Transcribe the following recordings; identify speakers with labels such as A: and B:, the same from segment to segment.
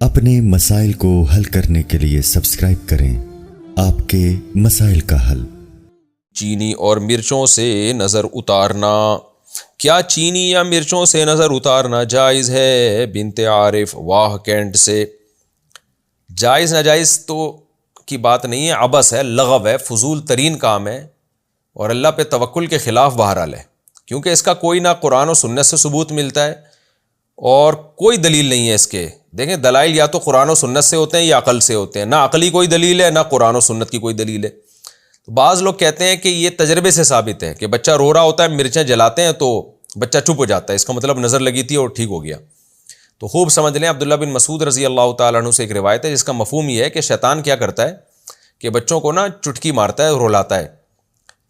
A: اپنے مسائل کو حل کرنے کے لیے سبسکرائب کریں آپ کے مسائل کا حل۔
B: چینی اور مرچوں سے نظر اتارنا، کیا چینی یا مرچوں سے نظر اتارنا جائز ہے؟ بنت عارف واہ کینٹ سے۔ جائز ناجائز تو کی بات نہیں ہے، عبث ہے، لغو ہے، فضول ترین کام ہے اور اللہ پہ توکل کے خلاف بہرحال ہے، کیونکہ اس کا کوئی نہ قرآن و سنت سے ثبوت ملتا ہے اور کوئی دلیل نہیں ہے اس کے۔ دیکھیں دلائل یا تو قرآن و سنت سے ہوتے ہیں یا عقل سے ہوتے ہیں، نہ عقلی کوئی دلیل ہے نہ قرآن و سنت کی کوئی دلیل ہے۔ تو بعض لوگ کہتے ہیں کہ یہ تجربے سے ثابت ہے کہ بچہ رو رہا ہوتا ہے، مرچیں جلاتے ہیں تو بچہ چپ ہو جاتا ہے، اس کا مطلب نظر لگی تھی اور ٹھیک ہو گیا۔ تو خوب سمجھ لیں، عبداللہ بن مسعود رضی اللہ تعالیٰ عنہ سے ایک روایت ہے جس کا مفہوم یہ ہے کہ شیطان کیا کرتا ہے کہ بچوں کو نا چٹکی مارتا ہے، رلاتا ہے،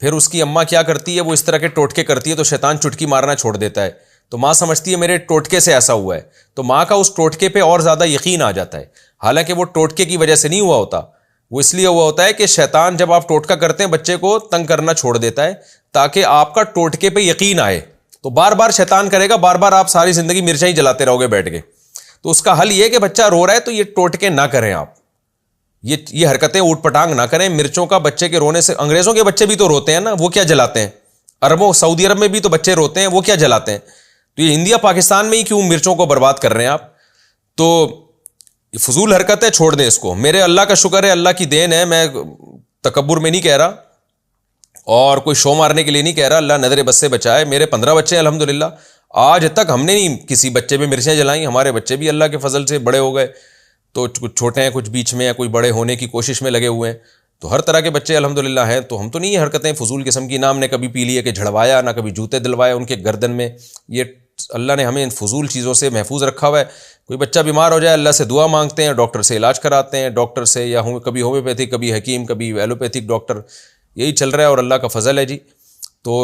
B: پھر اس کی اماں کیا کرتی ہے، وہ اس طرح کے ٹوٹکے کرتی ہے تو شیطان چٹکی مارنا چھوڑ دیتا ہے، تو ماں سمجھتی ہے میرے ٹوٹکے سے ایسا ہوا ہے، تو ماں کا اس ٹوٹکے پہ اور زیادہ یقین آ جاتا ہے، حالانکہ وہ ٹوٹکے کی وجہ سے نہیں ہوا ہوتا، وہ اس لیے ہوا ہوتا ہے کہ شیطان جب آپ ٹوٹکا کرتے ہیں بچے کو تنگ کرنا چھوڑ دیتا ہے تاکہ آپ کا ٹوٹکے پہ یقین آئے، تو بار بار شیطان کرے گا، بار بار آپ ساری زندگی مرچیں ہی جلاتے رہو گے بیٹھ کے۔ تو اس کا حل یہ کہ بچہ رو رہا ہے تو یہ ٹوٹکے نہ کریں، آپ یہ حرکتیں اوٹ پٹانگ نہ کریں۔ مرچوں کا بچے کے رونے سے، انگریزوں کے بچے بھی تو روتے ہیں نا، وہ کیا جلاتے ہیں؟ عربوں سعودی عرب میں بھی تو بچے روتے ہیں، وہ کیا جلاتے ہیں؟ تو یہ انڈیا پاکستان میں ہی کیوں مرچوں کو برباد کر رہے ہیں آپ؟ تو یہ فضول حرکت ہے، چھوڑ دیں اس کو۔ میرے اللہ کا شکر ہے، اللہ کی دین ہے، میں تکبر میں نہیں کہہ رہا اور کوئی شو مارنے کے لیے نہیں کہہ رہا، اللہ نظر بد سے بچائے۔ میرے 15 بچے ہیں الحمدللہ، آج تک ہم نے نہیں کسی بچے پہ مرچیں جلائیں، ہمارے بچے بھی اللہ کے فضل سے بڑے ہو گئے، تو کچھ چھوٹے ہیں کچھ بیچ میں ہیں، کوئی بڑے ہونے کی کوشش میں لگے ہوئے ہیں، تو ہر طرح کے بچے الحمدللہ ہیں۔ تو ہم تو نہیں یہ حرکتیں فضول قسم کی، نہ ہم نے کبھی پی لیے کہ جھڑوایا، نہ کبھی جوتے دلوائے ان کے گردن میں، یہ اللہ نے ہمیں ان فضول چیزوں سے محفوظ رکھا ہوا ہے۔ کوئی بچہ بیمار ہو جائے اللہ سے دعا مانگتے ہیں، ڈاکٹر سے علاج کراتے ہیں، ڈاکٹر سے یا کبھی ہومیوپیتھک، کبھی حکیم، کبھی ایلوپیتھک ڈاکٹر، یہی چل رہا ہے اور اللہ کا فضل ہے جی۔ تو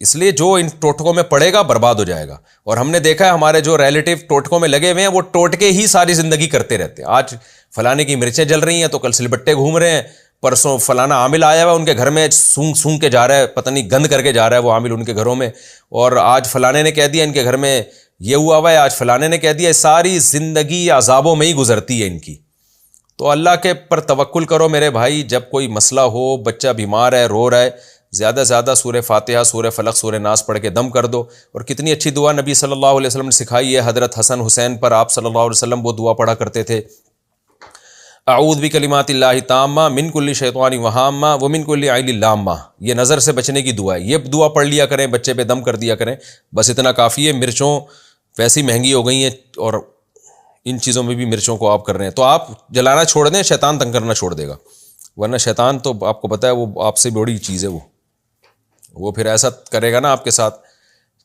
B: اس لیے جو ان ٹوٹکوں میں پڑے گا برباد ہو جائے گا، اور ہم نے دیکھا ہے ہمارے جو ریلیٹیو ٹوٹکوں میں لگے ہوئے ہیں وہ ٹوٹکے ہی ساری زندگی کرتے رہتے ہیں۔ آج فلانے کی مرچیں جل رہی ہیں تو کل سلبٹے گھوم رہے ہیں، پرسوں فلانا عامل آیا ہوا ہے ان کے گھر میں، سونگ کے جا رہا ہے، پتہ نہیں گند کر کے جا رہا ہے وہ عامل ان کے گھروں میں، اور آج فلانے نے کہہ دیا ان کے گھر میں یہ ہوا ہے، آج فلانے نے کہہ دیا، ساری زندگی عذابوں میں ہی گزرتی ہے ان کی۔ تو اللہ کے پر توکل کرو میرے بھائی، جب کوئی مسئلہ ہو، بچہ بیمار ہے، رو رہا ہے، زیادہ سے زیادہ سورہ فاتحہ، سورہ فلق، سورہ ناس پڑھ کے دم کر دو۔ اور کتنی اچھی دعا نبی صلی اللہ علیہ وسلم نے سکھائی ہے، حضرت حسن حسین پر آپ صلی اللہ علیہ وسلم وہ دعا پڑھا کرتے تھے، اعوذ بکلمات اللہ تامہ من کل شیطان وہامہ ومن کل عین لامہ، یہ نظر سے بچنے کی دعا ہے، یہ دعا پڑھ لیا کریں، بچے پہ دم کر دیا کریں، بس اتنا کافی ہے۔ مرچوں ویسی مہنگی ہو گئی ہیں اور ان چیزوں میں بھی مرچوں کو آپ کر رہے ہیں، تو آپ جلانا چھوڑ دیں، شیطان تنگ کرنا چھوڑ دے گا، ورنہ شیطان تو آپ کو پتہ ہے وہ آپ سے بڑی چیز ہے، وہ پھر ایسا کرے گا نا آپ کے ساتھ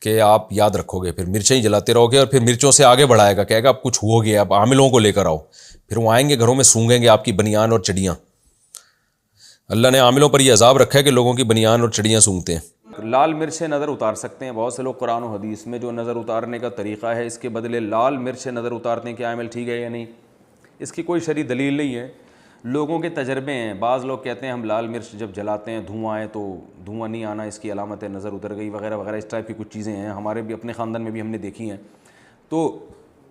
B: کہ آپ یاد رکھو گے، پھر مرچیں ہی جلاتے رہو گے اور پھر مرچوں سے آگے بڑھائے گا، کہے گا اب کچھ ہو گیا، اب عاملوں کو لے کر آؤ، پھر وہ آئیں گے گھروں میں سونگیں گے آپ کی بنیان اور چڑیاں۔ اللہ نے عاملوں پر یہ عذاب رکھا ہے کہ لوگوں کی بنیان اور چڑیاں سونگتے ہیں۔
C: لال مرچ سے نظر اتار سکتے ہیں، بہت سے لوگ قرآن و حدیث میں جو نظر اتارنے کا طریقہ ہے اس کے بدلے لال مرچ سے نظر اتارتے ہیں، کیا عمل ٹھیک ہے یا نہیں؟ اس کی کوئی شرعی دلیل نہیں ہے، لوگوں کے تجربے ہیں۔ بعض لوگ کہتے ہیں ہم لال مرچ جب جلاتے ہیں دھواں آئے تو دھواں نہیں آنا اس کی علامت ہے، نظر اتر گئی وغیرہ وغیرہ، اس ٹائپ کی کچھ چیزیں ہیں، ہمارے بھی اپنے خاندان میں بھی ہم نے دیکھی ہیں۔ تو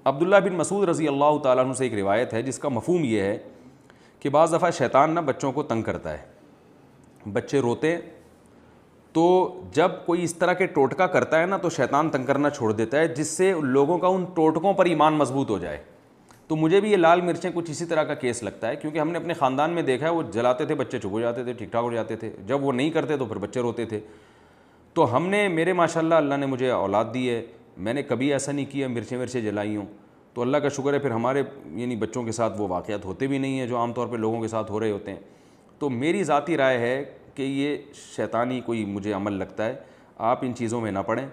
C: عبداللہ بن مسعود رضی اللہ تعالیٰ عنہ سے ایک روایت ہے جس کا مفہوم یہ ہے کہ بعض دفعہ شیطان نہ بچوں کو تنگ کرتا ہے، بچے روتے تو جب کوئی اس طرح کے ٹوٹکا کرتا ہے نا تو شیطان تنگ کرنا چھوڑ دیتا ہے، جس سے لوگوں کا ان ٹوٹکوں پر ایمان مضبوط ہو جائے۔ تو مجھے بھی یہ لال مرچیں کچھ اسی طرح کا کیس لگتا ہے، کیونکہ ہم نے اپنے خاندان میں دیکھا ہے وہ جلاتے تھے بچے چپ ہو جاتے تھے، ٹھیک ٹھاک ہو جاتے تھے، جب وہ نہیں کرتے تو پھر بچے روتے تھے۔ تو ہم نے، میرے ماشاءاللہ اللہ نے مجھے اولاد دی ہے، میں نے کبھی ایسا نہیں کیا مرچیں جلائی ہوں، تو اللہ کا شکر ہے پھر ہمارے یعنی بچوں کے ساتھ وہ واقعات ہوتے بھی نہیں ہیں جو عام طور پہ لوگوں کے ساتھ ہو رہے ہوتے ہیں۔ تو میری ذاتی رائے ہے کہ یہ شیطانی کوئی مجھے عمل لگتا ہے، آپ ان چیزوں میں نہ پڑیں،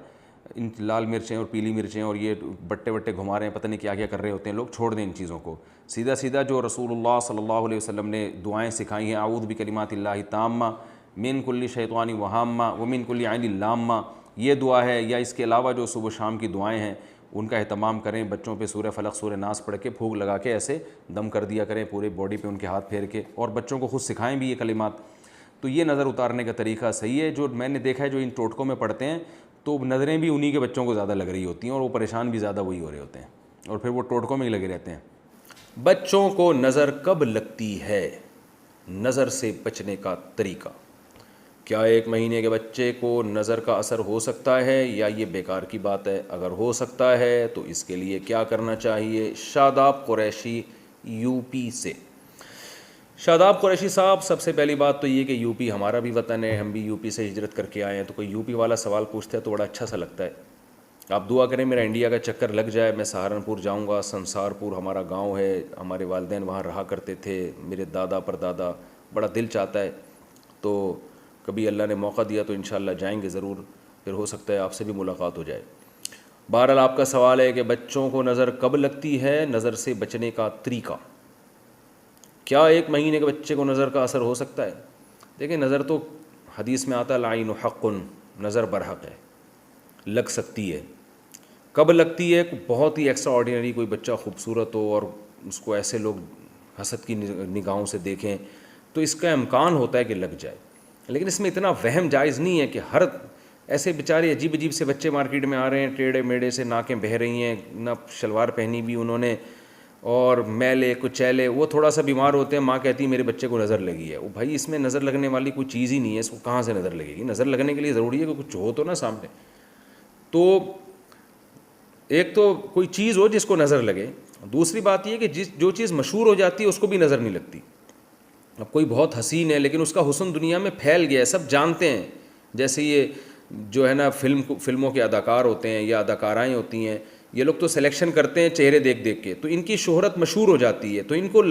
C: ان لال مرچیں اور پیلی مرچیں اور یہ بٹے وٹے گھما رہے ہیں، پتہ نہیں کیا کیا کر رہے ہوتے ہیں لوگ، چھوڑ دیں ان چیزوں کو۔ سیدھا سیدھا جو رسول اللہ صلی اللہ علیہ وسلم نے دعائیں سکھائی ہیں، اعوذ بکلمات اللہ تامہ من کل شیطان وہامہ ومن کل عین لامہ، یہ دعا ہے، یا اس کے علاوہ جو صبح و شام کی دعائیں ہیں ان کا اہتمام کریں، بچوں پہ سورہ فلق سورہ ناس پڑھ کے پھونک لگا کے ایسے دم کر دیا کریں پورے باڈی پہ ان کے ہاتھ پھیر کے، اور بچوں کو خود سکھائیں بھی یہ کلمات۔ تو یہ نظر اتارنے کا طریقہ صحیح ہے۔ جو میں نے دیکھا ہے جو ان ٹوٹکوں میں پڑھتے ہیں تو نظریں بھی انہی کے بچوں کو زیادہ لگ رہی ہوتی ہیں اور وہ پریشان بھی زیادہ وہی ہو رہے ہوتے ہیں، اور پھر وہ ٹوٹکوں میں ہی لگے رہتے ہیں۔ بچوں کو نظر کب لگتی ہے؟ نظر سے بچنے کا طریقہ کیا؟ 1 مہینے کے بچے کو نظر کا اثر ہو سکتا ہے یا یہ بیکار کی بات ہے؟ اگر ہو سکتا ہے تو اس کے لیے کیا کرنا چاہیے؟ شاداب قریشی یو پی سے۔ شاداب قریشی صاحب، سب سے پہلی بات تو یہ کہ یو پی ہمارا بھی وطن ہے، ہم بھی یو پی سے ہجرت کر کے آئے ہیں، تو کوئی یو پی والا سوال پوچھتا ہے تو بڑا اچھا سا لگتا ہے۔ آپ دعا کریں میرا انڈیا کا چکر لگ جائے، میں سہارنپور جاؤں گا، سنسارپور ہمارا گاؤں ہے، ہمارے والدین وہاں رہا کرتے تھے، میرے دادا پردادا، بڑا دل چاہتا ہے، تو کبھی اللہ نے موقع دیا تو انشاءاللہ جائیں گے ضرور، پھر ہو سکتا ہے آپ سے بھی ملاقات ہو جائے۔ بہرحال آپ کا سوال ہے کہ بچوں کو نظر کب لگتی ہے، نظر سے بچنے کا طریقہ کیا؟ 1 مہینے کے بچے کو نظر کا اثر ہو سکتا ہے؟ دیکھیں، نظر تو حدیث میں آتا ہے العین حق، نظر برحق ہے، لگ سکتی ہے۔ کب لگتی ہے؟ بہت ہی ایکسٹرا آرڈینری کوئی بچہ خوبصورت ہو اور اس کو ایسے لوگ حسد کی نگاہوں سے دیکھیں تو اس کا امکان ہوتا ہے کہ لگ جائے، لیکن اس میں اتنا وہم جائز نہیں ہے کہ ہر ایسے بیچارے عجیب عجیب سے بچے مارکیٹ میں آ رہے ہیں، ٹیڑھے میڑے سے، ناکیں بہہ رہی ہیں، نہ شلوار پہنی بھی انہوں نے، اور میلے کچیلے، وہ تھوڑا سا بیمار ہوتے ہیں، ماں کہتی ہے میرے بچے کو نظر لگی ہے۔ وہ بھائی اس میں نظر لگنے والی کوئی چیز ہی نہیں ہے، اس کو کہاں سے نظر لگے گی؟ نظر لگنے کے لیے ضروری ہے کہ کچھ ہو تو نا سامنے، تو ایک تو کوئی چیز ہو جس کو نظر لگے، دوسری بات یہ کہ جو چیز مشہور ہو جاتی ہے اس کو بھی نظر نہیں لگتی۔ اب کوئی بہت حسین ہے لیکن اس کا حسن دنیا میں پھیل گیا ہے، سب جانتے ہیں، جیسے یہ جو ہے نا فلموں کے اداکار ہوتے ہیں یا اداکارائیں ہوتی ہیں، یہ لوگ تو سلیکشن کرتے ہیں چہرے دیکھ دیکھ کے، تو ان کی شہرت مشہور ہو جاتی ہے، تو ان کو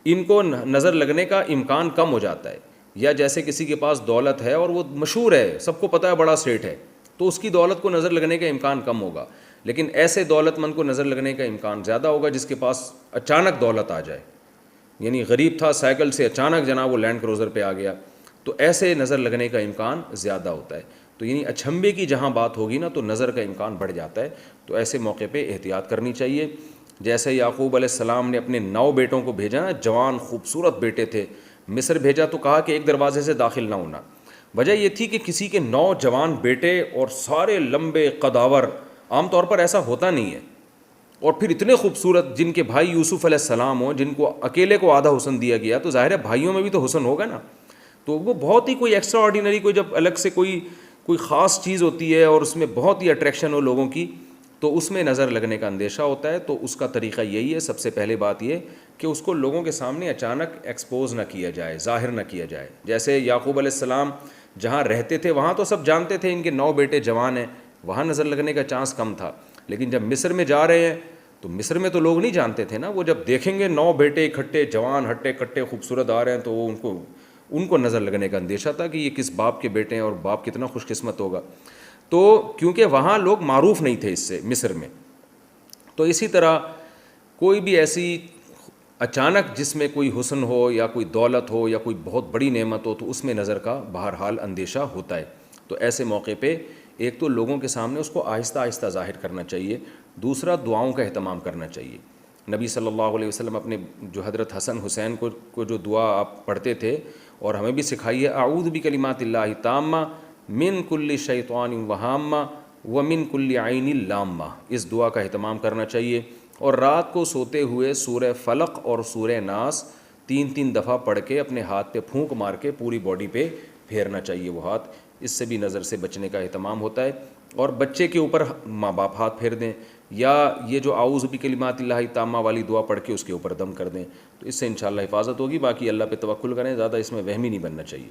C: ان کو نظر لگنے کا امکان کم ہو جاتا ہے۔ یا جیسے کسی کے پاس دولت ہے اور وہ مشہور ہے، سب کو پتہ ہے بڑا سیٹ ہے، تو اس کی دولت کو نظر لگنے کا امکان کم ہوگا، لیکن ایسے دولت مند کو نظر لگنے کا امکان زیادہ ہوگا جس کے پاس اچانک دولت آ جائے، یعنی غریب تھا سائیکل سے اچانک جناب وہ لینڈ کروزر پہ آ گیا، تو ایسے نظر لگنے کا امکان زیادہ ہوتا ہے۔ تو یعنی اچھمبے کی جہاں بات ہوگی نا تو نظر کا امکان بڑھ جاتا ہے، تو ایسے موقع پہ احتیاط کرنی چاہیے۔ جیسے یعقوب علیہ السلام نے اپنے 9 بیٹوں کو بھیجا نا، جوان خوبصورت بیٹے تھے، مصر بھیجا تو کہا کہ ایک دروازے سے داخل نہ ہونا۔ وجہ یہ تھی کہ کسی کے 9 جوان بیٹے اور سارے لمبے قداور، عام طور پر ایسا ہوتا نہیں ہے، اور پھر اتنے خوبصورت، جن کے بھائی یوسف علیہ السلام ہوں، جن کو اکیلے کو آدھا حسن دیا گیا، تو ظاہر ہے بھائیوں میں بھی تو حسن ہوگا نا، تو وہ بہت ہی کوئی ایکسٹرا آرڈینری، کوئی جب الگ سے کوئی خاص چیز ہوتی ہے اور اس میں بہت ہی اٹریکشن ہو لوگوں کی، تو اس میں نظر لگنے کا اندیشہ ہوتا ہے۔ تو اس کا طریقہ یہی ہے، سب سے پہلے بات یہ کہ اس کو لوگوں کے سامنے اچانک ایکسپوز نہ کیا جائے، ظاہر نہ کیا جائے۔ جیسے یعقوب علیہ السلام جہاں رہتے تھے وہاں تو سب جانتے تھے ان کے 9 بیٹے جوان ہیں، وہاں نظر لگنے کا چانس کم تھا، لیکن جب مصر میں جا رہے ہیں تو مصر میں تو لوگ نہیں جانتے تھے نا، وہ جب دیکھیں گے 9 بیٹے اکٹھے جوان ہٹے کٹے خوبصورت آ رہے ہیں تو وہ ان کو نظر لگنے کا اندیشہ تھا کہ یہ کس باپ کے بیٹے ہیں اور باپ کتنا خوش قسمت ہوگا، تو کیونکہ وہاں لوگ معروف نہیں تھے اس سے مصر میں۔ تو اسی طرح کوئی بھی ایسی اچانک جس میں کوئی حسن ہو یا کوئی دولت ہو یا کوئی بہت بڑی نعمت ہو تو اس میں نظر کا بہرحال اندیشہ ہوتا ہے، تو ایسے موقع پہ ایک تو لوگوں کے سامنے اس کو آہستہ آہستہ ظاہر کرنا چاہیے، دوسرا دعاؤں کا اہتمام کرنا چاہیے۔ نبی صلی اللہ علیہ وسلم اپنے جو حضرت حسن حسین کو جو دعا آپ پڑھتے تھے اور ہمیں بھی سکھائی ہے، اعوذ بکلمات اللہ التامہ من کل شیطان وہامہ ومن کل عین لامہ، اس دعا کا اہتمام کرنا چاہیے، اور رات کو سوتے ہوئے سورہ فلق اور سورہ ناس 3 دفعہ پڑھ کے اپنے ہاتھ پہ پھونک مار کے پوری باڈی پہ پھیرنا چاہیے وہ ہاتھ، اس سے بھی نظر سے بچنے کا اہتمام ہوتا ہے۔ اور بچے کے اوپر ماں باپ ہاتھ پھیر دیں، یا یہ جو اعوذ بکلمات اللہ التامہ والی دعا پڑھ کے اس کے اوپر دم کر دیں، تو اس سے انشاءاللہ حفاظت ہوگی۔ باقی اللہ پہ توکل کریں، زیادہ اس میں وہمی نہیں بننا چاہیے۔